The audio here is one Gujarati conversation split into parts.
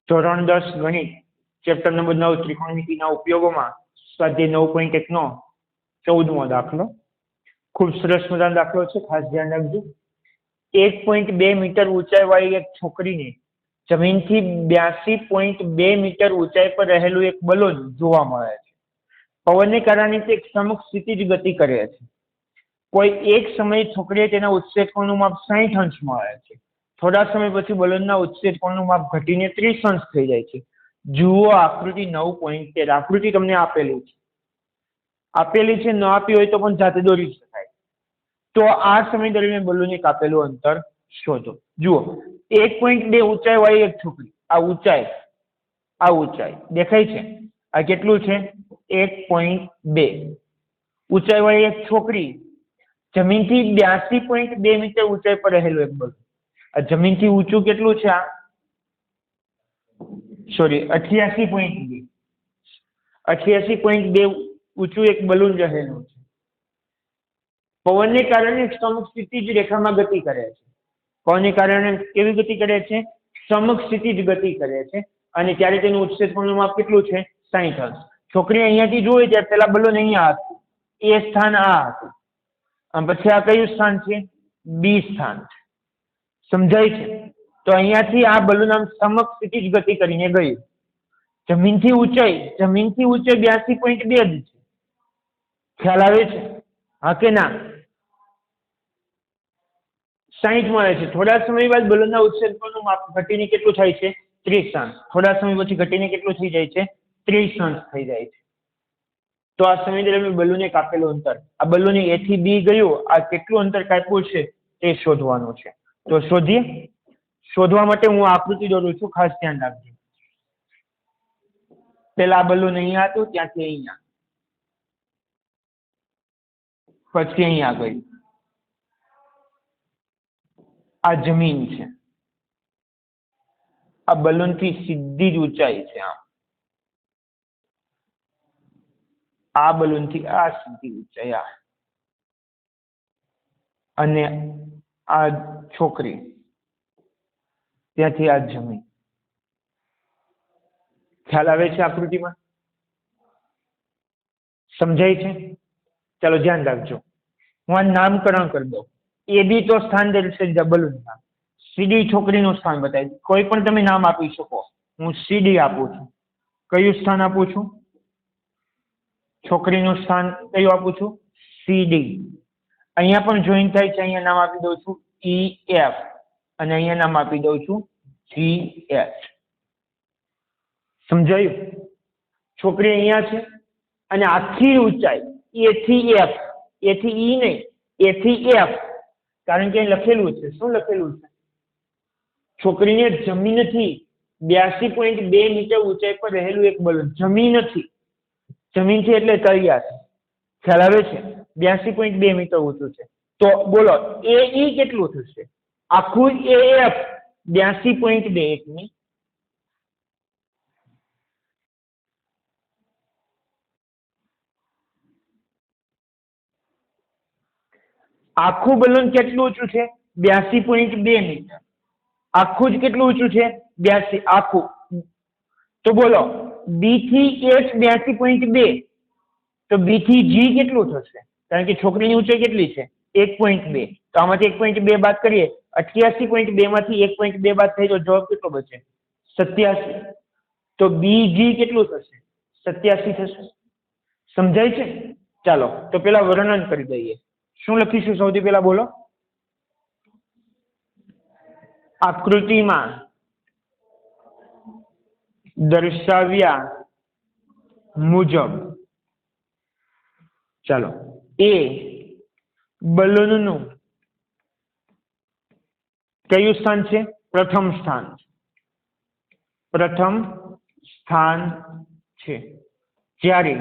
ધોરણ 10 ગણિત ચેપ્ટર નંબર 9 ત્રિકોણમિતિના ઉપયોગોમાં સ્વાધ્યાય 9.1 નો 14મો દાખલો. ખૂબ સરસ મજાનો દાખલો છે, ખાસ ધ્યાન રાખજો. 1.2 મીટર ઊંચાઈવાળી એક છોકરીને જમીનથી 82.2 મીટર ઊંચાઈ પર રહેલું એક બલૂન જોવા મળે છે. પવનને કારણે તે સમક્ષ સ્થિતિ ગતિ કરે છે. કોઈ એક સમયે છોકરીએ તેના ઉચ્છેદ કોણનું માપ 60 અંશ મળે છે. થોડા સમય પછી બલૂનના ઉચ્છેદ કોણનું માપ ઘટીને 30 અંશ થઈ જાય છે. જુઓ આકૃતિ 9.13. આકૃતિ તમને આપેલી છે, ન આપી હોય તો પણ જાતે દોરી શકાય. તો આ સમય દરમિયાન બલૂને કાપેલું અંતર શોધો. જુઓ, 1.2 ઊંચાઈ વાળી એક છોકરી, આ ઊંચાઈ દેખાય છે, આ કેટલું છે? 1.2 ઊંચાઈ વાળી એક છોકરી જમીનથી 82.2 મીટર ઊંચાઈ પર રહેલું એક બલૂન. આ જમીનથી ઊંચું કેટલું છે? 88.2 ઊંચું એક બલૂન રહેલું છે. પવનને કારણે સમક્ષિતિજ રેખામાં ગતિ કરે છે. પવનને કારણે કેવી ગતિ કરે છે? સમક્ષિતિજ ગતિ કરે છે. અને ત્યારે તેનું ઉચ્છેદ કોણનું માપ કેટલું છે? 60 અંશ. છોકરી અહીંયાથી જોઈ ત્યારે પેલા બલૂન અહીંયા હતું, એ સ્થાન આ હતું, અને પછી આ કયું સ્થાન છે? બી સ્થાન છે. સમજાય છે? તો અહીંયાથી આ બલૂન આમ સમક્ષિતિજ ગતિ કરીને ગયું. જમીનથી ઊંચાઈ 82.2 જ છે. ખ્યાલ આવે છે? હા કે ના? 60 મળે છે. થોડા સમય બાદ બલૂનના ઉચ્છેદ કોણનું માપ ઘટીને કેટલું થાય છે? 30 અંશ. થોડા સમય પછી ઘટીને કેટલું થઈ જાય છે? 30 અંશ થઈ જાય છે. તો આ સમય દરમિયાન બલૂને કાપેલું અંતર, આ બલૂને A થી B ગયું, આ કેટલું અંતર કાપ્યું છે તે શોધવાનું છે. તો શોધીએ. શોધવા માટે હું આકૃતિ દોરું છું, ખાસ ધ્યાન રાખજો. પેલા આ બલૂન અહીંયા હતું, ત્યાંથી અહીંયા, પછી અહીંયા ગયું. આ જમીન છે. આ બલૂનથી સીધી જ ઊંચાઈ છે. આ બલૂનથી આ સીધી ઊંચાઈ, અને આ છોકરી, ત્યાંથી આ જમીન. ખ્યાલ આવે છે આકૃતિમાં? સમજાય છે? ચાલો ધ્યાન રાખજો. હું આ નામકરણ કરી દઉં. AB તો સ્થાન દર્શાવી બલૂનના, CD છોકરીનું સ્થાન બતાવી. કોઈ પણ તમે નામ આપી શકો. હું CD આપું છું. કયું સ્થાન આપું છું? છોકરીનું સ્થાન કયું આપું છું? CD. અહીંયા પણ જોઈન થાય છે, અહીંયા નામ આપી દઉં છું EF, અને અહીંયા નામ આપી દઉં છું GH. સમજાયું? છોકરી અહીંયા છે, અને આખી ઊંચાઈ A થી F, A થી E નહીં, A થી F, કારણ કે અહીં લખેલું છે. શું લખેલું છે? છોકરીને જમીનથી 82.2 મીટર ઊંચાઈ પર રહેલું એક બલૂન. જમીનથી એટલે તળિયાથી. ખ્યાલ આવે છે? 82.2 મીટર ઊંચું છે. તો બોલો AE કેટલું થશે? આખું AF 82.2. એકની આખું બલૂન કેટલું ઊંચું છે? 82.2 મીટર. આખું જ કેટલું ઊંચું છે? 82 આખું. તો બોલો B થી H 82.2, તો B થી G કેટલું થશે? કારણ કે છોકરીની ઊંચાઈ કેટલી છે? 1.2. તો આમાંથી 1.2 બાદ કરીએ, 88.2 માંથી 1.2 બાદ થઈ તો જવાબ કેટલો બચે? 87. તો BG કેટલું થશે? 87 થશે. સમજાય છે? ચાલો તો પેલા વર્ણન કરી દઈએ. શું લખીશું સૌથી પહેલા? બોલો. આકૃતિમાં દર્શાવ્યા મુજબ, ચાલો, એ બલૂનનું કયું સ્થાન છે? પ્રથમ સ્થાન. પ્રથમ સ્થાન છે. જ્યારે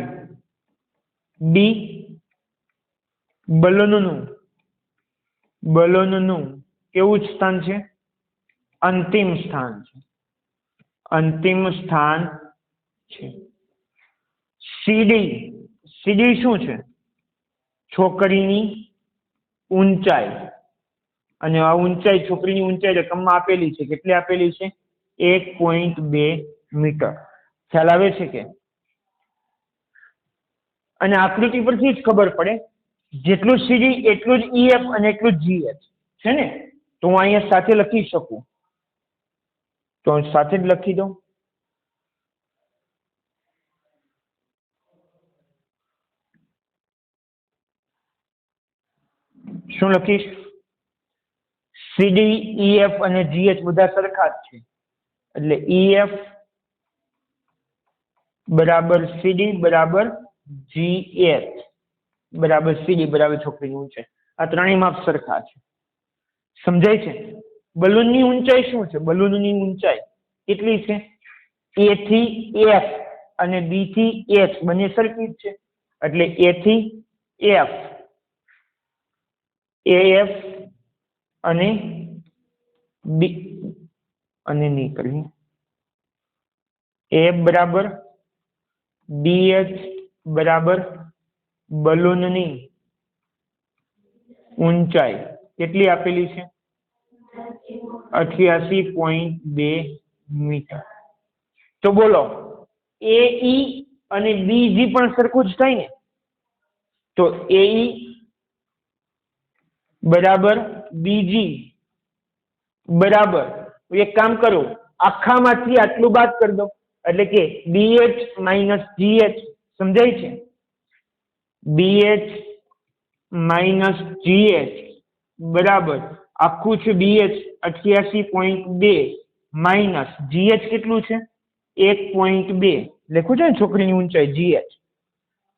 બી બલૂનનું કેવું સ્થાન છે? અંતિમ સ્થાન છે. અંતિમ સ્થાન છે. સીડી શું છે? છોકરીની ઊંચાઈ. અને આ ઊંચાઈ, છોકરીની ઊંચાઈ રકમમાં આપેલી છે. કેટલી આપેલી છે? 1.2 મીટર। ખ્યાલ આવે છે કે? અને આકૃતિ પરથી જ ખબર પડે, જેટલું સીડી એટલું જ ઈએફ અને એટલું જ જીએચ છે ને, તો હું અહીંયા સાથે લખી શકું, તો સાથે જ લખી દઉં। શું લખીશ? સીડી, ઈએફ અને જીએચ બધા સરખા જ છે, એટલે ઈએફ બરાબર સીડી બરાબર જીએચ બરાબર સીડી બરાબર છોકરીની ઊંચાઈ, આ ત્રણેય માપ સરખા છે। સમજાય છે? બલૂનની ઊંચાઈ શું છે? બલૂનની ઊંચાઈ કેટલી છે? એ થી એફ અને બી થી એચ બંને સરખી જ છે, એટલે એ થી એફ, એએફ અને બી અને નીકળી એ બરાબર બીએચ બરાબર બલૂનની ઊંચાઈ કેટલી આપેલી છે? 88.2 મીટર। તો બોલો એઈ અને બીજી પણ સરખું જ થાય ને, તો એઈ બરાબર બીજી બરાબર, એક કામ કરો, આખામાંથી આટલું બાદ કરી દો, એટલે કે બીએચ માઇનસ જીએચ। સમજાય છે? બીએચ માઇનસ જીએચ બરાબર આખું છે બીએચ 88.2 માઇનસ જીએચ કેટલું છે? 1.2 લખું છે ને છોકરીની ઊંચાઈ જીએચ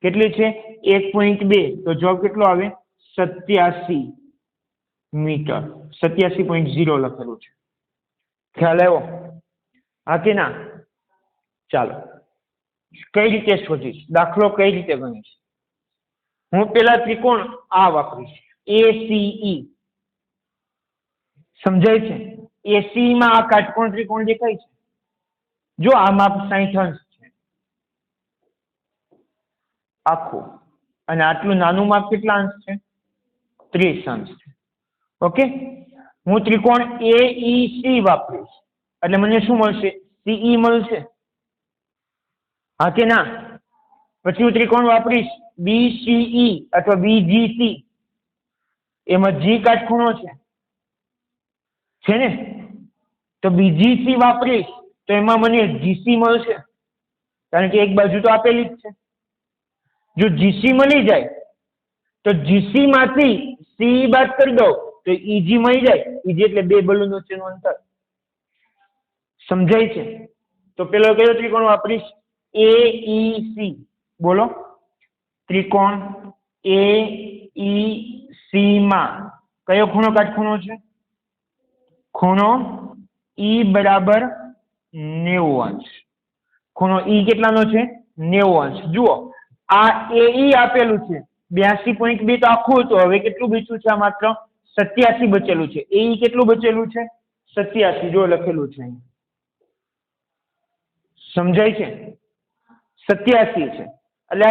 કેટલી છે? 1.2, તો જવાબ કેટલો આવે? 87 મીટર। 87.0 લખેલું છે। ખ્યાલ આવ્યો? હા કે ના? ચાલો, કઈ રીતે શોધીશ? દાખલો કઈ રીતે ગણીશ? હું પેલા ત્રિકોણ આ વાપરીશ, એસીઈ। સમજાય છે? એસી માં આ કાટકોણ ત્રિકોણ દેખાય છે? જો આ માપ 60 અંશ છે આખું, અને આટલું નાનું માપ કેટલા અંશ છે? 30 અંશ છે। ઓકે, હું ત્રિકોણ એઈસી વાપરીશ, એટલે મને શું મળશે? સીઈ મળશે। હા કે ના? પછી હું ત્રિકોણ વાપરીશ બીસીઈ અથવા બીજીસી, એમાં જી કાટખૂણો છે ને, તો બીજીસી વાપરીશ તો એમાં મને જીસી મળશે, કારણ કે એક બાજુ તો આપેલી જ છે। જો જીસી મળી જાય તો જીસી માંથી સી બાદ કરી દો તો ઈજી મળી જાય। ઈજી એટલે બે બલૂન વચ્ચેનું અંતર। સમજાય છે? તો પેલો કયો ત્રિકોણ વાપરીશ? એઈસી। બોલો, ત્રિકોણ એઈસી માં કયો ખૂણો કાટખૂણો છે? ખૂણો ઈ બરાબર 90 અંશ। ખૂણો ઈ કેટલાનો છે? 90 અંશ। જુઓ, આ એઈ આપેલું છે 82.2, તો આખું હતું, હવે કેટલું બચ્યું છે? આ માત્ર 87 બચેલું છે। એઈ કેટલું બચેલું છે? 87, જો લખેલું છે અહીં। સમજાય છે? 87 છે, એટલે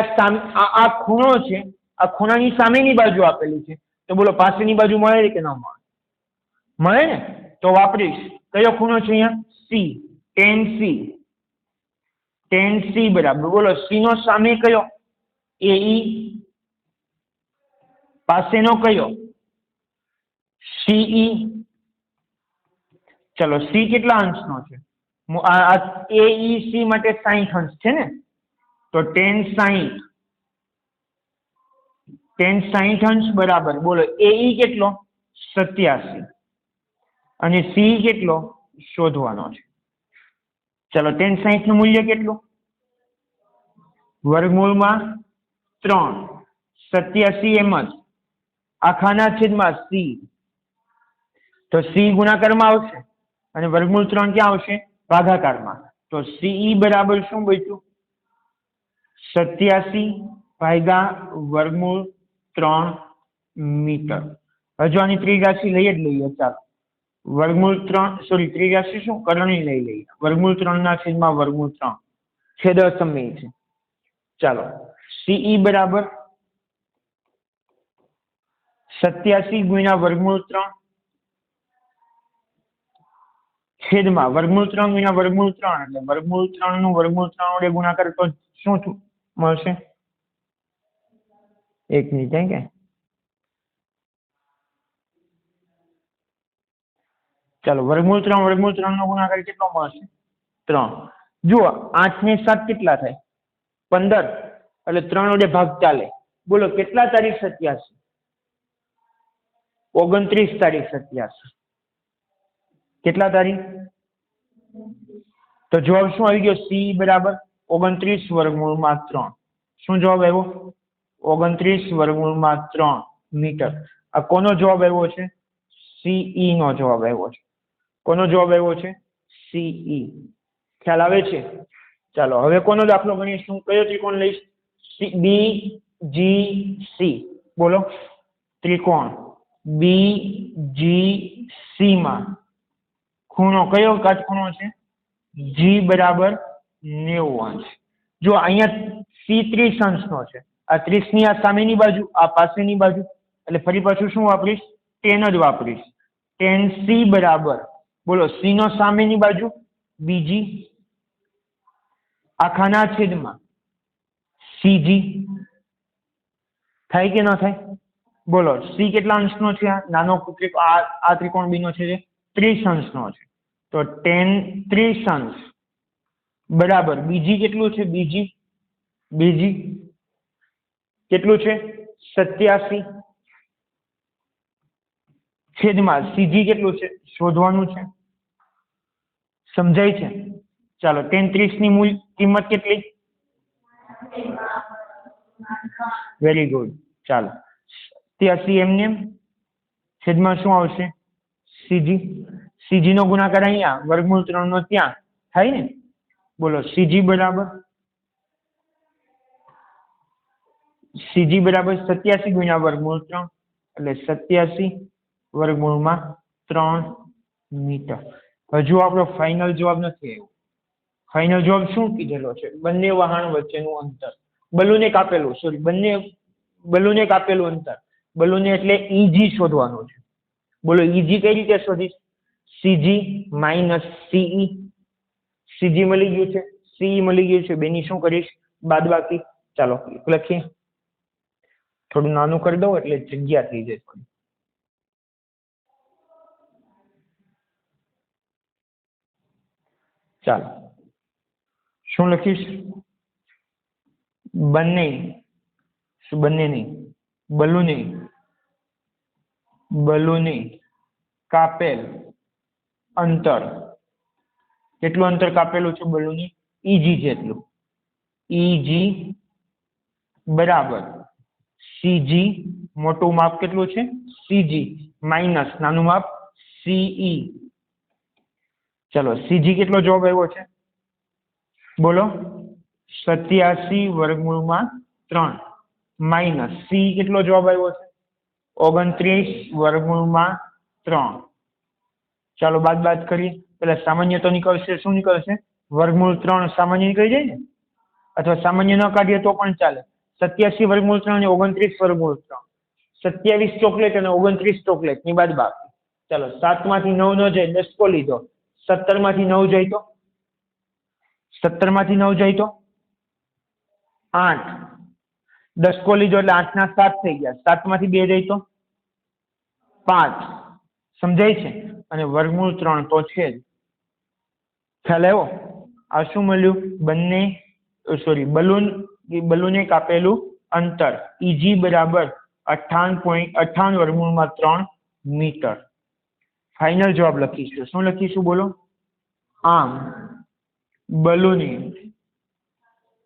આ ખૂણો છે, આ ખૂણાની સામેની બાજુ આપેલી છે, તો બોલો પાસેની બાજુ મળે કે ન મળે? મળે ને, તો વાપરીશ કયો ખૂણો છે અહીંયા? C, tan C. tan C બરાબર, બોલો સી નો સામે કયો? એઈ, પાસેનો કયો? સીઈ। ચલો, સી કેટલા અંશનો છે? આ એઈસી માટે 60 અંશ છે ને, તો tan 60 અંશ બરાબર, બોલો એઈ કેટલો? 87, અને સી કેટલો શોધવાનો છે। ચલો, tan 60 નું મૂલ્ય કેટલું? વર્ગમૂળમાં 3, 87 એમ જ, આખાના છેદમાં સી, તો સી ગુણાકારમાં આવશે અને વર્ગમૂળ 3 ક્યાં આવશે? ભાગાકારમાં। તો સીઈ બરાબર શું બચ્યું? 87 ભાગ્યા વર્ગમૂળ 3 મીટર। હજુ આની ત્રિરાશિ લઈ જ લઈએ, ચાલો। વર્ગમૂળ 3, સોરી, ત્રિરાશિ શું? કરણી લઈ લઈએ। વર્ગમૂળ 3 ના છેદમાં વર્ગમૂળ 3, છેદ અસમય છે। ચાલો, સીઈ બરાબર 87 ગુણ્યા વર્ગમૂળ 3 છેદમાં વર્ગમૂળ 3 ગુણ્યા વર્ગમૂળ 3 એટલે વર્ગમૂળ 3 નું વર્ગમૂળ 3 વડે ગુણાકાર તો શું મળશે? 1 મિનિટ કે ચાલો વર્ગમૂળ 3 નો ગુણાકાર કેટલો મળશે? 3. જુઓ 8 ને 7 કેટલા થાય? 15 એટલે 3 વડે ભાગ ચાલે. બોલો કેટલા તારીખ 87? 29 તારીખ 87. કેટલા તારીખ? તો જવાબ શું આવી ગયો? સી બરાબર 29 વર્ગમૂળમાં 3. શું જવાબ આવ્યો? 29 વર્ગમૂળમાં 3 મીટર. આ કોનો જવાબ આવ્યો છે? સીઈ નો જવાબ આવ્યો છે. કોનો જવાબ આવ્યો છે? સીઈ. ખ્યાલ આવે છે? ચાલો હવે કોનો દાખલો ગણીશું? કયો ત્રિકોણ લઈશ? બી જી સી. બોલો ત્રિકોણ બી જી સી માં ખૂણો કયો કાટખૂણો છે? જી બરાબર 90 અંશ. જો અહીંયા સી 30 અંશનો છે. આ 30 ની આ સામેની બાજુ, આ પાસેની બાજુ, એટલે ફરી પાછું શું વાપરીશ? tan જ વાપરીશ. tan સી બરાબર બોલો સી નો સામેની બાજુ બીજી આખાના છેદમાં સીજી. થાય કે ન થાય? બોલો સી કેટલા અંશનો છે? આ નાનો આ ત્રિકોણ બી નો છે 30 અંશનો છે. તો tan 30 અંશ બરાબર બીજી કેટલું છે? બીજી કેટલું છે? 87 છેદમાં સીજી કેટલું છે? શોધવાનું છે. સમજાય છે? ચાલો tan 30 ની મૂળ કિંમત કેટલી? Very good. ચાલો 87 એમને છેદમાં શું આવશે? સીજી નો ગુણાકાર અહીંયા વર્ગમૂળ 3 નો ત્યાં થાય ને. બોલો સીજી બરાબર 87 ગુણ્યા વર્ગમૂળ 3 એટલે 87 વર્ગમૂળમાં 3 મીટર. હજુ આપણો ફાઇનલ જવાબ નથી આવ્યો. ફાઇનલ જવાબ શું કીધેલો છે? બંને વહાણ વચ્ચેનું અંતર. બલૂને કાપેલું બલૂને કાપેલું અંતર. બલૂને એટલે ઈજી શોધવાનું છે. બોલો ઈજી કઈ રીતે શોધીશ? CG minus CE. સીજી મળી ગયું છે, સીઈ મળી ગયું છે. બેની શું કરીશ? બાદબાકી. ચાલો લખીએ. થોડું નાનું કરી દઉં એટલે જગ્યા થઈ જાય. ચાલો શું લખીશ? બંને નહીં બલૂને કાપેલ અંતર. કેટલું અંતર કાપેલું છે બલૂને? ઈજી જેટલું. ઈજી બરાબર સીજી મોટું માપ કેટલું છે? સીજી માઇનસ નાનું માપ સીઈ. ચલો સીજી કેટલો જવાબ આવ્યો છે? બોલો 87 વર્ગમૂળમાં 3 માઇનસ સી કેટલો જવાબ આવ્યો છે? 29 વર્ગમૂળમાં 3. ચાલો બાદ કરીએ. પેલા સામાન્ય તો નીકળશે. શું નીકળશે? વર્ગમૂળ 3 સામાન્ય નીકળી જાય ને. અથવા સામાન્ય ન કાઢીએ તો પણ ચાલે. 87 વર્ગમૂળ 3 અને 29 વર્ગમૂળ 3. 27 ચોકલેટ અને 29 ચોકલેટ ની બાદબાકી. ચાલો 7 માંથી 9 ન જાય, 10 કો લીધો. 17 માંથી 9 જાય તો 8. 10 કો લીધો એટલે 8 ના 7 થઈ ગયા. 7 માંથી 2 જાય તો 5. સમજાય છે? અને વર્ગમૂળ 3 તો છે જ. ખ્યાલ આવ્યો? આ શું મળ્યું? બલૂને કાપેલું અંતર ઈજી બરાબર 58 વર્ગમૂળમાં 3 મીટર. ફાઇનલ જવાબ લખીશું. શું લખીશું? બોલો. આમ બલૂને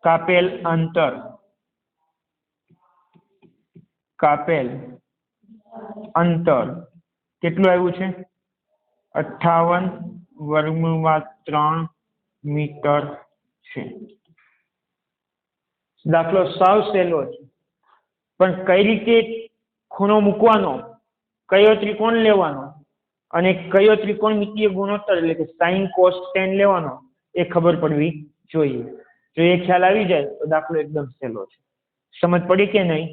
કાપેલ અંતર કેટલું આવ્યું છે? 58 વર્ગમૂળમાં 3 મીટર છે. દાખલો સાવ સહેલો છે, પણ કઈ રીતે ખૂણો મૂકવાનો, કયો ત્રિકોણ લેવાનો અને કયો ત્રિકોણમિતીય ગુણોત્તર એટલે કે sin cos tan લેવાનો એ ખબર પડવી જોઈએ. જો એ ખ્યાલ આવી જાય તો દાખલો એકદમ સહેલો છે. સમજ પડી કે નહીં?